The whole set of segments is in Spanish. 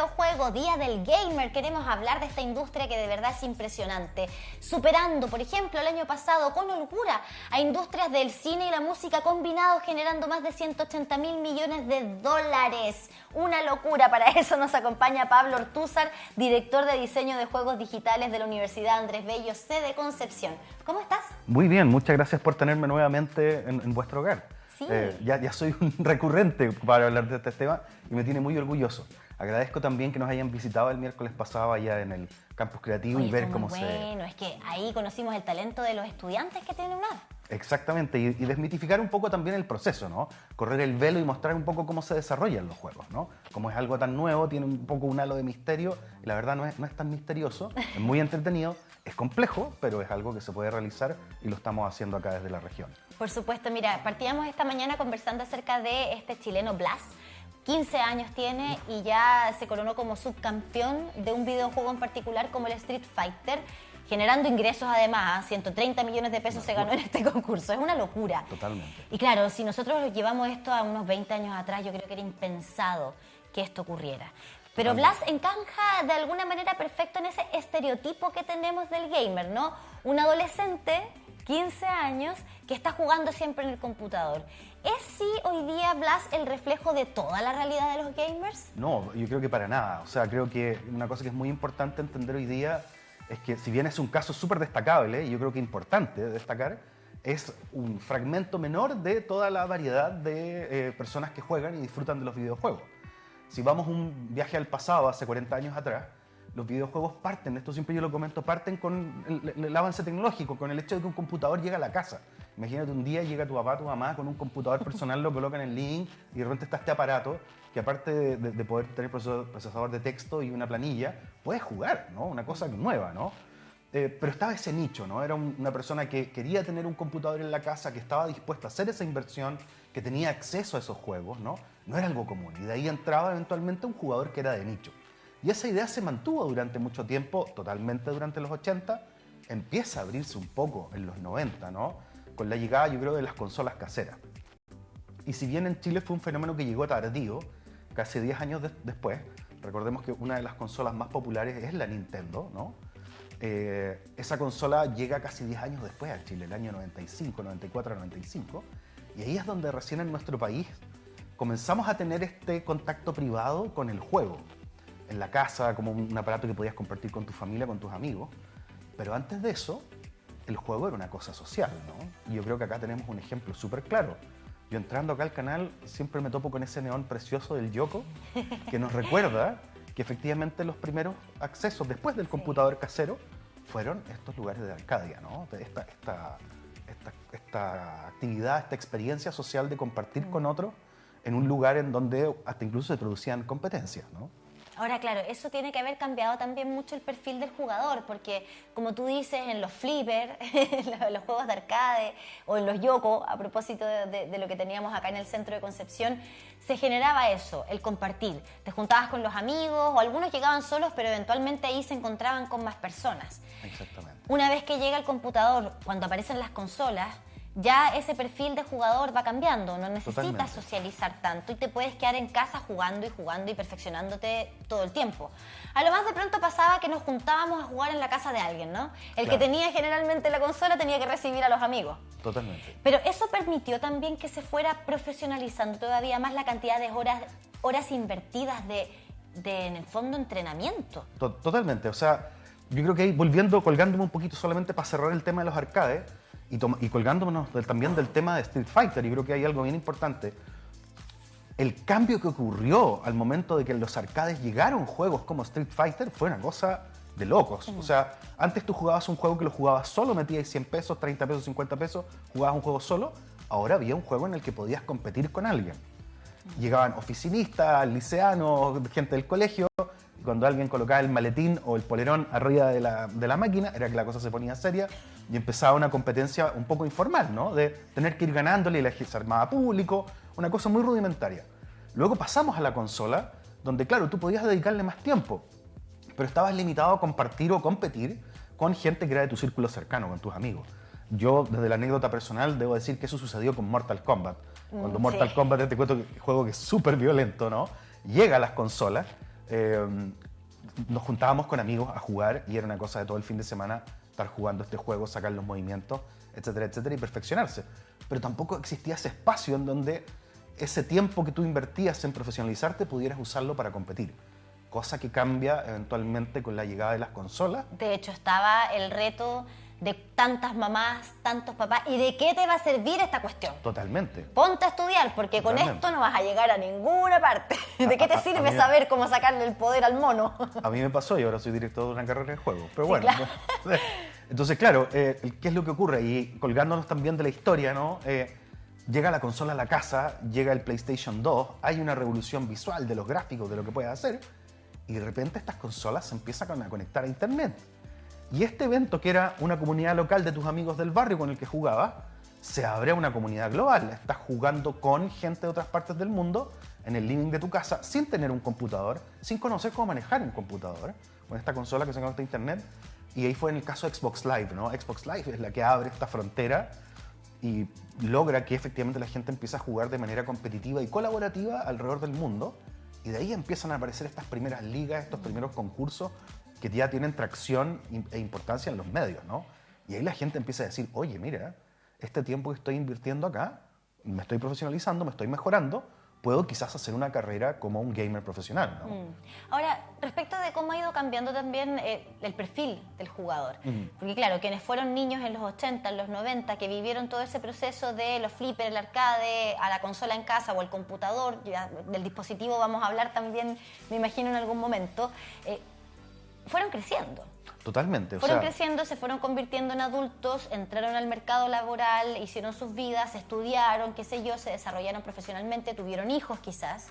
videojuego, Día del Gamer, queremos hablar de esta industria que de verdad es impresionante. Superando, por ejemplo, el año pasado con holgura a industrias del cine y la música combinados, generando más de 180.000 millones de dólares. Una locura. Para eso nos acompaña Pablo Ortúzar, director de diseño de juegos digitales de la Universidad Andrés Bello, sede Concepción. ¿Cómo estás? Muy bien, muchas gracias por tenerme nuevamente en vuestro hogar. Sí. Ya soy un recurrente para hablar de este tema y me tiene muy orgulloso. Agradezco también que nos hayan visitado el miércoles pasado allá en el Campus Creativo. Oye, y ver fue cómo muy se... bueno, es que ahí conocimos el talento de los estudiantes que tienen UNAV. Exactamente, y desmitificar un poco también el proceso, ¿no? Correr el velo y mostrar un poco cómo se desarrollan los juegos, ¿no? Como es algo tan nuevo, tiene un poco un halo de misterio, y la verdad no es tan misterioso, es muy entretenido, es complejo, pero es algo que se puede realizar y lo estamos haciendo acá desde la región. Por supuesto, mira, partíamos esta mañana conversando acerca de este chileno Blas. 15 años tiene y ya se coronó como subcampeón de un videojuego en particular como el Street Fighter, generando ingresos además. 130 millones de pesos se ganó en este concurso. Es una locura. Totalmente. Y claro, si nosotros llevamos esto a unos 20 años atrás, yo creo que era impensado que esto ocurriera. Pero Blas encaja de alguna manera perfecto en ese estereotipo que tenemos del gamer, ¿no? Un adolescente, 15 años, que está jugando siempre en el computador. ¿Es sí hoy día, Blas, el reflejo de toda la realidad de los gamers? No, yo creo que para nada. O sea, creo que una cosa que es muy importante entender hoy día es que, si bien es un caso súper destacable, y yo creo que importante destacar, es un fragmento menor de toda la variedad de personas que juegan y disfrutan de los videojuegos. Si vamos un viaje al pasado, hace 40 años atrás, los videojuegos parten, esto siempre yo lo comento, parten con el avance tecnológico, con el hecho de que un computador llega a la casa. Imagínate, un día llega tu papá, tu mamá con un computador personal, lo colocan en el link y de repente está este aparato que, aparte de poder tener procesador de texto y una planilla, puedes jugar, ¿no? Una cosa nueva, ¿no? Pero estaba ese nicho, ¿no? Era una persona que quería tener un computador en la casa, que estaba dispuesta a hacer esa inversión, que tenía acceso a esos juegos, ¿no? No era algo común, y de ahí entraba eventualmente un jugador que era de nicho. Y esa idea se mantuvo durante mucho tiempo, totalmente durante los 80, empieza a abrirse un poco en los 90, ¿no? Con la llegada, yo creo, de las consolas caseras. Y si bien en Chile fue un fenómeno que llegó tardío, casi 10 años después, recordemos que una de las consolas más populares es la Nintendo, ¿no? Esa consola llega casi 10 años después a Chile, el año 95, 94, 95, y ahí es donde recién en nuestro país comenzamos a tener este contacto privado con el juego. En la casa, como un aparato que podías compartir con tu familia, con tus amigos. Pero antes de eso, el juego era una cosa social, ¿no? Y yo creo que acá tenemos un ejemplo súper claro. Yo, entrando acá al canal, siempre me topo con ese neón precioso del Yoko, que nos recuerda que efectivamente los primeros accesos después del computador casero fueron estos lugares de Arcadia, ¿no? Esta actividad, esta experiencia social de compartir con otros en un lugar en donde hasta incluso se producían competencias, ¿no? Ahora, claro, eso tiene que haber cambiado también mucho el perfil del jugador, porque como tú dices, en los flippers, en los juegos de arcade o en los Yoko, a propósito de lo que teníamos acá en el centro de Concepción, se generaba eso, el compartir. Te juntabas con los amigos, o algunos llegaban solos, pero eventualmente ahí se encontraban con más personas. Exactamente. Una vez que llega el computador, cuando aparecen las consolas, ya ese perfil de jugador va cambiando, no necesitas socializar tanto y te puedes quedar en casa jugando y perfeccionándote todo el tiempo. A lo más de pronto pasaba que nos juntábamos a jugar en la casa de alguien, ¿no? El que tenía generalmente la consola tenía que recibir a los amigos. Totalmente. Pero eso permitió también que se fuera profesionalizando todavía más la cantidad de horas invertidas de en el fondo, entrenamiento. Totalmente, o sea, yo creo que ahí, colgándome un poquito solamente para cerrar el tema de los arcades, y colgándonos también del tema de Street Fighter, y creo que hay algo bien importante. El cambio que ocurrió al momento de que en los arcades llegaron juegos como Street Fighter fue una cosa de locos. O sea, antes tú jugabas un juego que lo jugabas solo, metías 100 pesos, 30 pesos, 50 pesos, jugabas un juego solo. Ahora había un juego en el que podías competir con alguien. Llegaban oficinistas, liceanos, gente del colegio, y cuando alguien colocaba el maletín o el polerón arriba de la máquina, era que la cosa se ponía seria y empezaba una competencia un poco informal, ¿no? De tener que ir ganándole y la gente se armaba público, una cosa muy rudimentaria. Luego pasamos a la consola, donde claro, tú podías dedicarle más tiempo, pero estabas limitado a compartir o competir con gente que era de tu círculo cercano, con tus amigos. Yo, desde la anécdota personal, debo decir que eso sucedió con Mortal Kombat. Cuando Mortal Kombat, te cuento que es un juego que es súper violento, ¿no? Llega a las consolas, nos juntábamos con amigos a jugar y era una cosa de todo el fin de semana estar jugando este juego, sacar los movimientos, etcétera, etcétera, y perfeccionarse. Pero tampoco existía ese espacio en donde ese tiempo que tú invertías en profesionalizarte pudieras usarlo para competir. Cosa que cambia eventualmente con la llegada de las consolas. De hecho, estaba el reto de tantas mamás, tantos papás. ¿Y de qué te va a servir esta cuestión? Totalmente. Ponte a estudiar, porque con Totalmente. esto no vas a llegar a ninguna parte. ¿De qué te sirve saber cómo sacarle el poder al mono? A mí me pasó y ahora soy director de una carrera de juego. Pero Sí, bueno. claro. Entonces, claro, ¿qué es lo que ocurre? Y colgándonos también de la historia, ¿no? Llega la consola a la casa, llega el PlayStation 2, hay una revolución visual de los gráficos, de lo que puedes hacer, y de repente estas consolas se empiezan a conectar a Internet. Y este evento, que era una comunidad local de tus amigos del barrio con el que jugabas, se abre a una comunidad global. Estás jugando con gente de otras partes del mundo en el living de tu casa sin tener un computador, sin conocer cómo manejar un computador, con esta consola que se conecta a Internet. Y ahí fue en el caso de Xbox Live, ¿no? Xbox Live es la que abre esta frontera y logra que efectivamente la gente empiece a jugar de manera competitiva y colaborativa alrededor del mundo. Y de ahí empiezan a aparecer estas primeras ligas, estos primeros concursos que ya tienen tracción e importancia en los medios, ¿no? Y ahí la gente empieza a decir, oye, mira, este tiempo que estoy invirtiendo acá, me estoy profesionalizando, me estoy mejorando, puedo quizás hacer una carrera como un gamer profesional, ¿no? Ahora, respecto de cómo ha ido cambiando también el perfil del jugador. Porque claro, quienes fueron niños en los 80, en los 90, que vivieron todo ese proceso de los flippers, el arcade, a la consola en casa o el computador, ya del dispositivo vamos a hablar también, me imagino, en algún momento, fueron creciendo. Totalmente. Fueron creciendo, se fueron convirtiendo en adultos, entraron al mercado laboral, hicieron sus vidas, estudiaron, qué sé yo, se desarrollaron profesionalmente, tuvieron hijos quizás,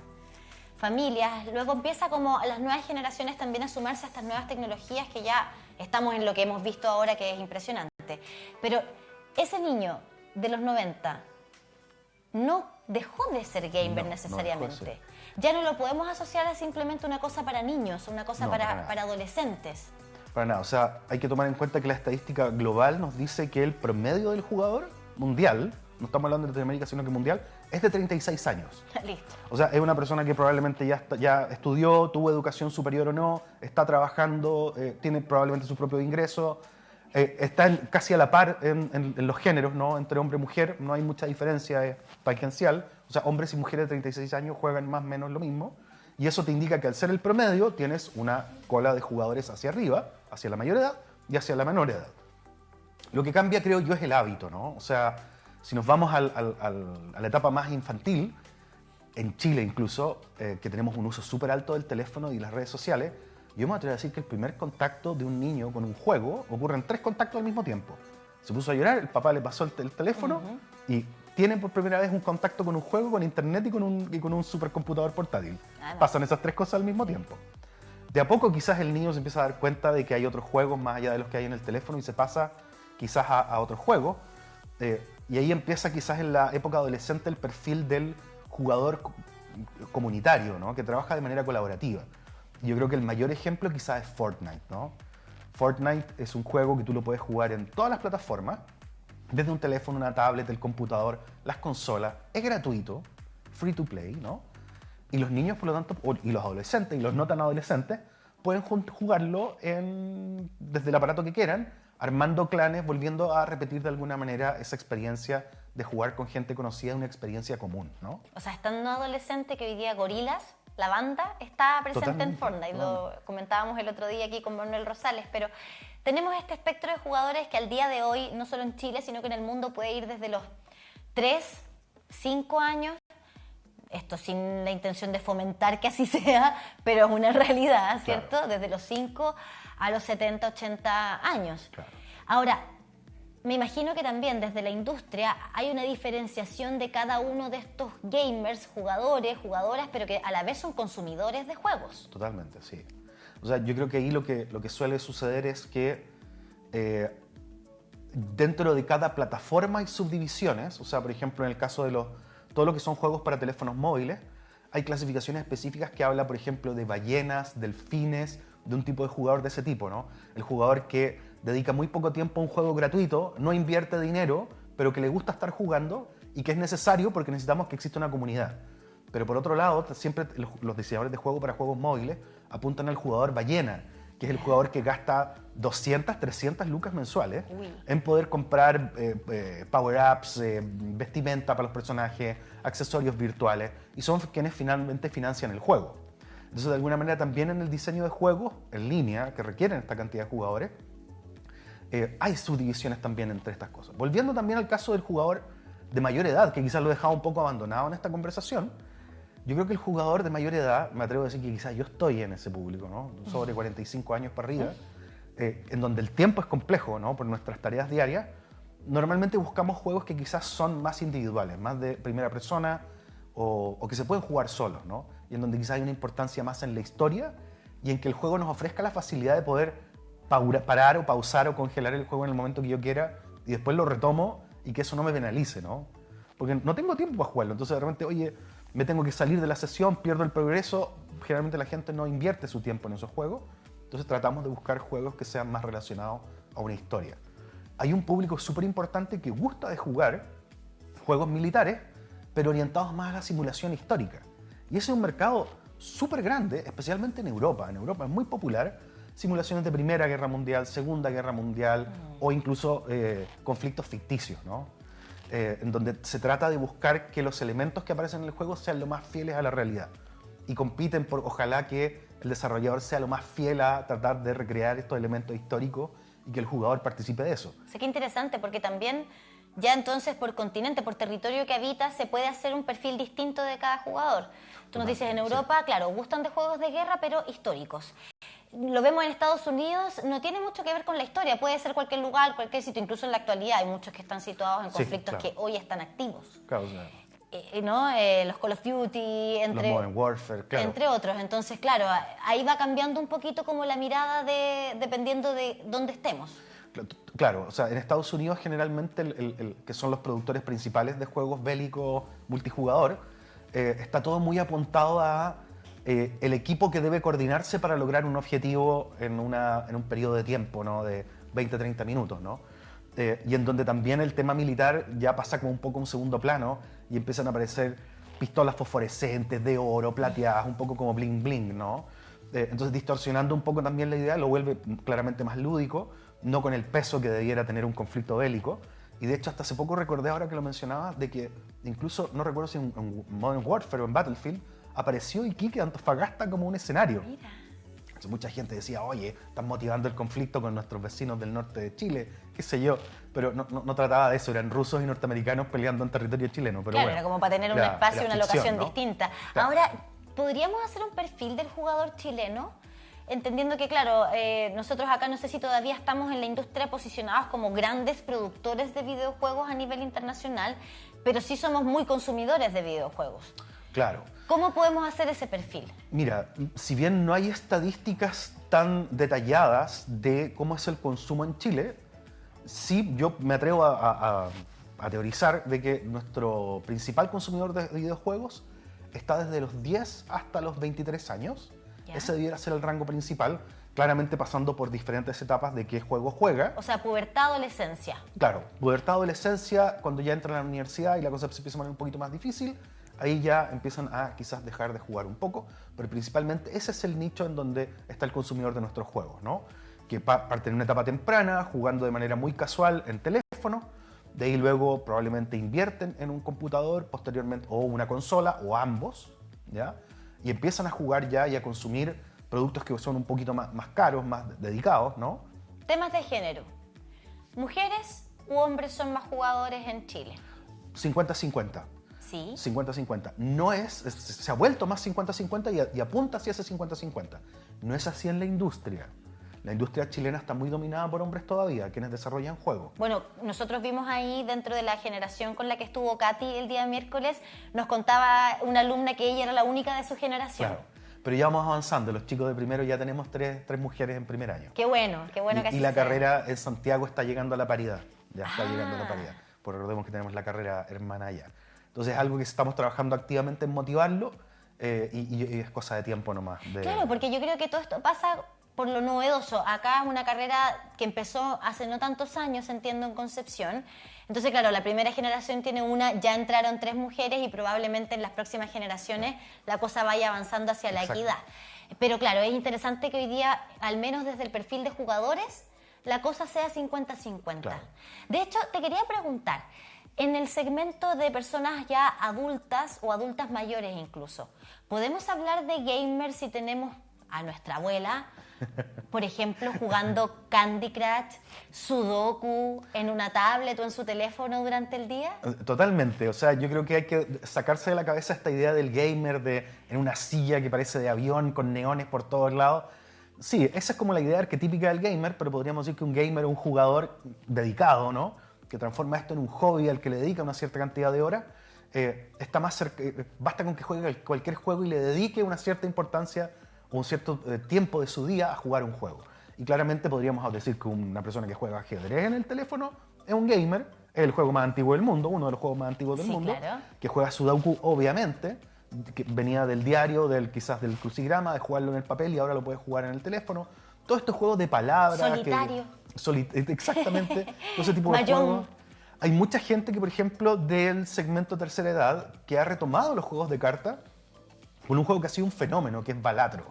familias. Luego empieza como las nuevas generaciones también a sumarse a estas nuevas tecnologías que ya estamos en lo que hemos visto ahora, que es impresionante. Pero ese niño de los 90 no dejó de ser gamer necesariamente. Ya no lo podemos asociar a simplemente una cosa para niños, una cosa para adolescentes. Para nada, o sea, hay que tomar en cuenta que la estadística global nos dice que el promedio del jugador mundial, no estamos hablando de Latinoamérica, sino que mundial, es de 36 años. Listo. O sea, es una persona que probablemente ya estudió, tuvo educación superior o no, está trabajando, tiene probablemente su propio ingreso, está casi a la par en los géneros, ¿no? Entre hombre y mujer, no hay mucha diferencia tangencial. O sea, hombres y mujeres de 36 años juegan más o menos lo mismo. Y eso te indica que al ser el promedio tienes una cola de jugadores hacia arriba, hacia la mayor edad y hacia la menor edad. Lo que cambia, creo yo, es el hábito, ¿no? O sea, si nos vamos a la etapa más infantil, en Chile incluso, que tenemos un uso súper alto del teléfono y las redes sociales, yo me atrevo a decir que el primer contacto de un niño con un juego ocurren 3 contactos al mismo tiempo. Se puso a llorar, el papá le pasó el teléfono y tiene por primera vez un contacto con un juego, con internet y con un supercomputador portátil. Pasan esas 3 cosas al mismo tiempo. De a poco quizás el niño se empieza a dar cuenta de que hay otros juegos más allá de los que hay en el teléfono y se pasa quizás a otros juegos. Y ahí empieza quizás en la época adolescente el perfil del jugador comunitario, ¿no? Que trabaja de manera colaborativa. Yo creo que el mayor ejemplo quizás es Fortnite, ¿no? Fortnite es un juego que tú lo puedes jugar en todas las plataformas, desde un teléfono, una tablet, el computador, las consolas. Es gratuito, free to play, ¿no? Y los niños, por lo tanto, y los adolescentes y los no tan adolescentes, pueden jugarlo desde el aparato que quieran, armando clanes, volviendo a repetir de alguna manera esa experiencia de jugar con gente conocida, una experiencia común, ¿no? O sea, estando adolescente que hoy día Gorillaz, la banda, está presente Totalmente, en Fortnite. Lo comentábamos el otro día aquí con Manuel Rosales, pero tenemos este espectro de jugadores que al día de hoy, no solo en Chile, sino que en el mundo puede ir desde los 3, 5 años, esto sin la intención de fomentar que así sea, pero es una realidad, ¿cierto? Claro. Desde los 5 a los 70, 80 años. Claro. Ahora, me imagino que también desde la industria hay una diferenciación de cada uno de estos gamers, jugadores, jugadoras, pero que a la vez son consumidores de juegos. Totalmente, sí. O sea, yo creo que ahí lo que suele suceder es que dentro de cada plataforma hay subdivisiones. O sea, por ejemplo, en el caso de todo lo que son juegos para teléfonos móviles, hay clasificaciones específicas que habla, por ejemplo, de ballenas, delfines, de un tipo de jugador de ese tipo, ¿no? El jugador que dedica muy poco tiempo a un juego gratuito, no invierte dinero, pero que le gusta estar jugando y que es necesario porque necesitamos que exista una comunidad. Pero por otro lado, siempre los diseñadores de juego para juegos móviles apuntan al jugador ballena, que es el jugador que gasta 200, 300 lucas mensuales en poder comprar power-ups, vestimenta para los personajes, accesorios virtuales, y son quienes finalmente financian el juego. Entonces, de alguna manera, también en el diseño de juegos en línea, que requieren esta cantidad de jugadores, hay subdivisiones también entre estas cosas. Volviendo también al caso del jugador de mayor edad, que quizás lo he dejado un poco abandonado en esta conversación, yo creo que el jugador de mayor edad, me atrevo a decir que quizás yo estoy en ese público, ¿no? Sobre 45 años para arriba, en donde el tiempo es complejo, ¿no? Por nuestras tareas diarias, normalmente buscamos juegos que quizás son más individuales, más de primera persona o que se pueden jugar solos, ¿no? Y en donde quizás hay una importancia más en la historia y en que el juego nos ofrezca la facilidad de poder parar o pausar o congelar el juego en el momento que yo quiera y después lo retomo y que eso no me penalice, ¿no? Porque no tengo tiempo para jugarlo, entonces de repente, oye, me tengo que salir de la sesión, pierdo el progreso. Generalmente la gente no invierte su tiempo en esos juegos, entonces tratamos de buscar juegos que sean más relacionados a una historia. Hay un público súper importante que gusta de jugar juegos militares, pero orientados más a la simulación histórica. Y ese es un mercado súper grande, especialmente en Europa. En Europa es muy popular simulaciones de Primera Guerra Mundial, Segunda Guerra Mundial o incluso conflictos ficticios, ¿no? En donde se trata de buscar que los elementos que aparecen en el juego sean lo más fieles a la realidad. Y compiten por, ojalá que el desarrollador sea lo más fiel a tratar de recrear estos elementos históricos y que el jugador participe de eso. Sé que interesante, porque también ya entonces por continente, por territorio que habita, se puede hacer un perfil distinto de cada jugador. Tú nos dices, en Europa, sí, claro, gustan de juegos de guerra, pero históricos. Lo vemos en Estados Unidos, no tiene mucho que ver con la historia, puede ser cualquier lugar, cualquier sitio, incluso en la actualidad hay muchos que están situados en conflictos, sí, claro, que hoy están activos. Claro, claro. ¿No? Los Call of Duty, los Modern Warfare, claro, entre otros. Entonces, claro, ahí va cambiando un poquito como la mirada dependiendo de dónde estemos. Claro, o sea, en Estados Unidos generalmente, que son los productores principales de juegos bélicos multijugador, está todo muy apuntado a el equipo que debe coordinarse para lograr un objetivo en un periodo de tiempo, ¿no? De 20-30 minutos, ¿no? Y en donde también el tema militar ya pasa como un poco a un segundo plano y empiezan a aparecer pistolas fosforescentes de oro, plateadas, un poco como bling bling, ¿no? Entonces, distorsionando un poco también la idea, lo vuelve claramente más lúdico, no con el peso que debiera tener un conflicto bélico. Y de hecho, hasta hace poco recordé, ahora que lo mencionaba, de que incluso, no recuerdo si en Modern Warfare o en Battlefield, apareció Iquique, Antofagasta, como un escenario. Mira. Entonces, mucha gente decía, oye, están motivando el conflicto con nuestros vecinos del norte de Chile, qué sé yo. Pero no trataba de eso, eran rusos y norteamericanos peleando en territorio chileno. Pero claro, bueno, era como para tener un espacio y una locación, ¿no?, distinta. Claro. Ahora, ¿podríamos hacer un perfil del jugador chileno? Entendiendo que, claro, nosotros acá no sé si todavía estamos en la industria posicionados como grandes productores de videojuegos a nivel internacional, pero sí somos muy consumidores de videojuegos. Claro. ¿Cómo podemos hacer ese perfil? Mira, si bien no hay estadísticas tan detalladas de cómo es el consumo en Chile, sí yo me atrevo a teorizar de que nuestro principal consumidor de videojuegos está desde los 10 hasta los 23 años. ¿Ya? Ese debiera ser el rango principal, claramente pasando por diferentes etapas de qué juego juega. O sea, pubertad, adolescencia. Claro, pubertad, adolescencia, cuando ya entran a la universidad y la cosa se empieza a poner un poquito más difícil, ahí ya empiezan a quizás dejar de jugar un poco, pero principalmente ese es el nicho en donde está el consumidor de nuestros juegos, ¿no? Que parte en una etapa temprana, jugando de manera muy casual en teléfono, de ahí luego probablemente invierten en un computador, posteriormente, o una consola, o ambos, ¿ya? Y empiezan a jugar ya y a consumir productos que son un poquito más caros, más dedicados, ¿no? Temas de género. ¿Mujeres u hombres son más jugadores en Chile? 50-50. Sí. 50-50. No se ha vuelto más 50-50 y apunta hacia ese 50-50. No es así en la industria. La industria chilena está muy dominada por hombres todavía, quienes desarrollan juegos. Bueno, nosotros vimos ahí dentro de la generación con la que estuvo Katy el día miércoles, nos contaba una alumna que ella era la única de su generación. Claro, pero ya vamos avanzando. Los chicos de primero ya tenemos tres mujeres en primer año. Qué bueno que así Y la sea. carrera en Santiago está llegando a la paridad. Ya está llegando a la paridad. Porque recordemos que tenemos la carrera hermana allá. Entonces es algo que estamos trabajando activamente en motivarlo y es cosa de tiempo nomás. Claro, porque yo creo que todo esto pasa por lo novedoso. Acá es una carrera que empezó hace no tantos años, entiendo, en Concepción. Entonces, claro, la primera generación tiene una, ya entraron 3 mujeres y probablemente en las próximas generaciones la cosa vaya avanzando hacia la Exacto. equidad. Pero claro, es interesante que hoy día, al menos desde el perfil de jugadores, la cosa sea 50-50. Claro. De hecho, te quería preguntar, en el segmento de personas ya adultas o adultas mayores incluso, ¿podemos hablar de gamers si tenemos a nuestra abuela, por ejemplo, jugando Candy Crush, Sudoku en una tablet o en su teléfono durante el día? Totalmente, o sea, yo creo que hay que sacarse de la cabeza esta idea del gamer en una silla que parece de avión con neones por todos lados. Sí, esa es como la idea arquetípica del gamer, pero podríamos decir que un gamer es un jugador dedicado, ¿no? Que transforma esto en un hobby al que le dedica una cierta cantidad de horas. Está más cerca, basta con que juegue cualquier juego y le dedique una cierta importancia o un cierto tiempo de su día a jugar un juego. Y claramente podríamos decir que una persona que juega ajedrez en el teléfono es un gamer, es el juego más antiguo del mundo, uno de los juegos más antiguos del mundo, claro. que juega Sudoku, obviamente, que venía del diario, quizás del crucigrama, de jugarlo en el papel y ahora lo puedes jugar en el teléfono. Todos estos juegos de palabras. Solitario. Exactamente, todo ese tipo de Mahjong. juegos. Hay mucha gente que, por ejemplo, del segmento tercera edad, que ha retomado los juegos de carta con un juego que ha sido un fenómeno, que es Balatro.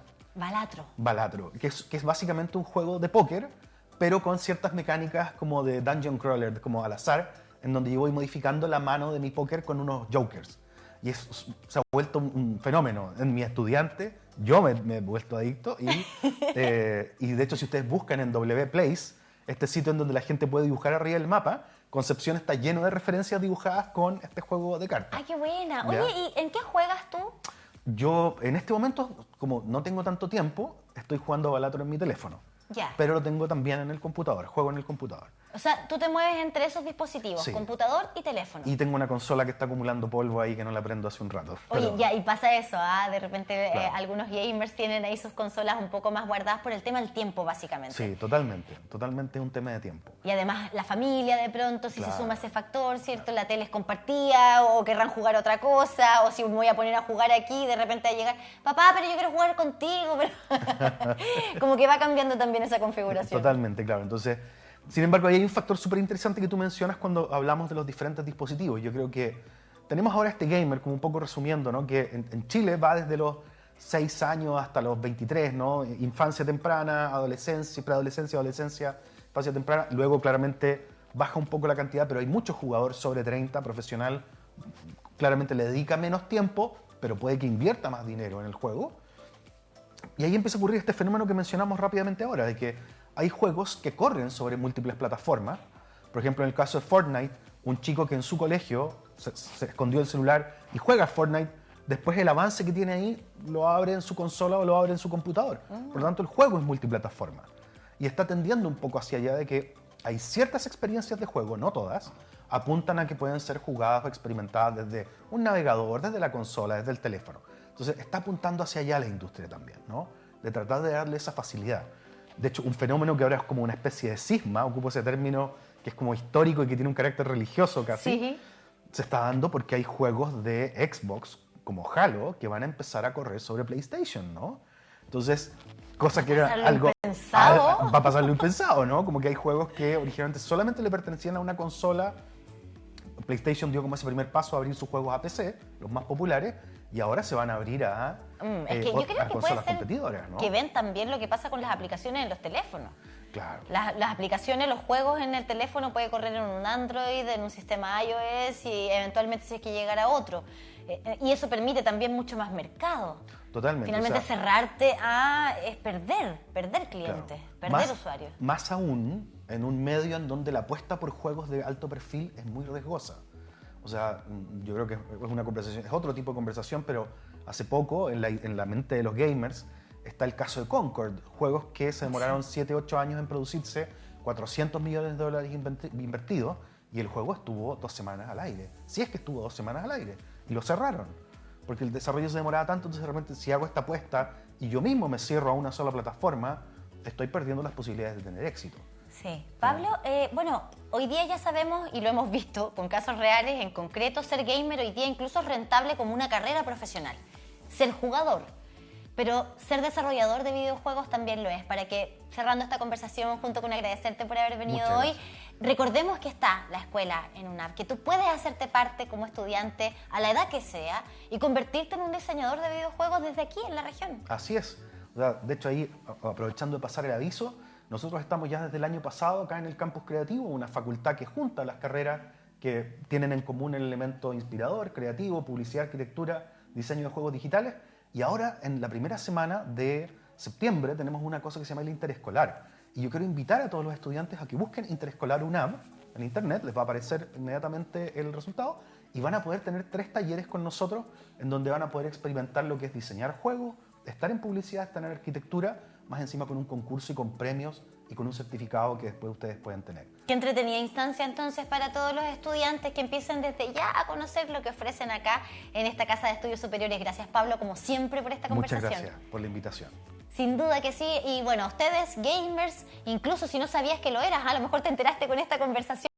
Balatro, que es básicamente un juego de póker, pero con ciertas mecánicas como de dungeon crawler, como al azar, en donde yo voy modificando la mano de mi póker con unos jokers. Y se ha vuelto un fenómeno. En mi estudiante, yo me he vuelto adicto y de hecho si ustedes buscan en WPlace, este sitio en donde la gente puede dibujar arriba del mapa, Concepción está lleno de referencias dibujadas con este juego de cartas. ¡Ay, qué buena! ¿Ya? Oye, ¿y en qué juegas tú? Yo en este momento, como no tengo tanto tiempo, estoy jugando Balatro en mi teléfono. Ya. Pero lo tengo también en el computador, juego en el computador. O sea, tú te mueves entre esos dispositivos, Sí. computador y teléfono. Y tengo una consola que está acumulando polvo ahí que no la prendo hace un rato. Oye, Pero- ya, y pasa eso, ¿ah? De repente Claro. algunos gamers tienen ahí sus consolas un poco más guardadas por el tema del tiempo, básicamente. Sí, totalmente. Totalmente es un tema de tiempo. Y además la familia de pronto, si Claro. se suma ese factor, ¿cierto? La tele es compartida o querrán jugar otra cosa, o si me voy a poner a jugar aquí, de repente va a llegar, papá, pero yo quiero jugar contigo, pero como que va cambiando también esa configuración. Totalmente, claro. Entonces, sin embargo, ahí hay un factor súper interesante que tú mencionas cuando hablamos de los diferentes dispositivos. Yo creo que tenemos ahora este gamer, como un poco resumiendo, ¿no? Que en Chile va desde los 6 años hasta los 23, ¿no? Infancia temprana, adolescencia, preadolescencia, adolescencia, infancia temprana. Luego, claramente, baja un poco la cantidad, pero hay muchos jugadores sobre 30, profesional, claramente le dedica menos tiempo, pero puede que invierta más dinero en el juego. Y ahí empieza a ocurrir este fenómeno que mencionamos rápidamente ahora, de que hay juegos que corren sobre múltiples plataformas. Por ejemplo, en el caso de Fortnite, un chico que en su colegio se escondió el celular y juega a Fortnite, después el avance que tiene ahí lo abre en su consola o lo abre en su computador. Por lo tanto, el juego es multiplataforma. Y está tendiendo un poco hacia allá de que hay ciertas experiencias de juego, no todas, apuntan a que pueden ser jugadas o experimentadas desde un navegador, desde la consola, desde el teléfono. Entonces, está apuntando hacia allá la industria también, ¿no? De tratar de darle esa facilidad. De hecho, un fenómeno que ahora es como una especie de cisma, ocupo ese término que es como histórico y que tiene un carácter religioso casi, Sí. se está dando porque hay juegos de Xbox como Halo que van a empezar a correr sobre PlayStation, ¿no? Entonces, cosa que era pasar lo algo... impensado. Va a pasar lo impensado, ¿no? Como que hay juegos que originalmente solamente le pertenecían a una consola. PlayStation dio como ese primer paso a abrir sus juegos a PC, los más populares, y ahora se van a abrir a, Es que yo creo que puede consolas ser competidoras, ¿no? que ven también lo que pasa con las aplicaciones en los teléfonos. Claro. Las aplicaciones, los juegos en el teléfono puede correr en un Android, en un sistema iOS y eventualmente si es que llegara a otro. Y eso permite también mucho más mercado. Totalmente. Finalmente o sea, cerrarte es perder clientes, claro. perder usuarios. Más aún en un medio en donde la apuesta por juegos de alto perfil es muy riesgosa. O sea, yo creo que es una conversación, es otro tipo de conversación, pero hace poco en la mente de los gamers está el caso de Concord, juegos que se demoraron 7, 8 años en producirse, 400 millones de dólares invertidos, y el juego estuvo 2 semanas al aire. Si es que estuvo 2 semanas al aire, y lo cerraron, porque el desarrollo se demoraba tanto, entonces de repente si hago esta apuesta y yo mismo me cierro a una sola plataforma, estoy perdiendo las posibilidades de tener éxito. Sí. Pablo, bueno, hoy día ya sabemos y lo hemos visto con casos reales, en concreto, ser gamer hoy día incluso es rentable como una carrera profesional. Ser jugador. Pero ser desarrollador de videojuegos también lo es. Para que, cerrando esta conversación, junto con agradecerte por haber venido Muchas hoy, gracias. Recordemos que está la escuela en UNAV, que tú puedes hacerte parte como estudiante a la edad que sea y convertirte en un diseñador de videojuegos desde aquí en la región. Así es. O sea, de hecho, ahí, aprovechando de pasar el aviso, nosotros estamos ya desde el año pasado acá en el Campus Creativo, una facultad que junta las carreras que tienen en común el elemento inspirador, creativo, publicidad, arquitectura, diseño de juegos digitales. Y ahora, en la primera semana de septiembre, tenemos una cosa que se llama el interescolar. Y yo quiero invitar a todos los estudiantes a que busquen Interescolar UNAM en internet, les va a aparecer inmediatamente el resultado y van a poder tener 3 talleres con nosotros en donde van a poder experimentar lo que es diseñar juegos, estar en publicidad, estar en arquitectura, más encima con un concurso y con premios y con un certificado que después ustedes pueden tener. Qué entretenida instancia entonces para todos los estudiantes que empiecen desde ya a conocer lo que ofrecen acá en esta Casa de Estudios Superiores. Gracias, Pablo, como siempre, por esta conversación. Muchas gracias por la invitación. Sin duda que sí, y bueno, ustedes gamers, incluso si no sabías que lo eras, a lo mejor te enteraste con esta conversación.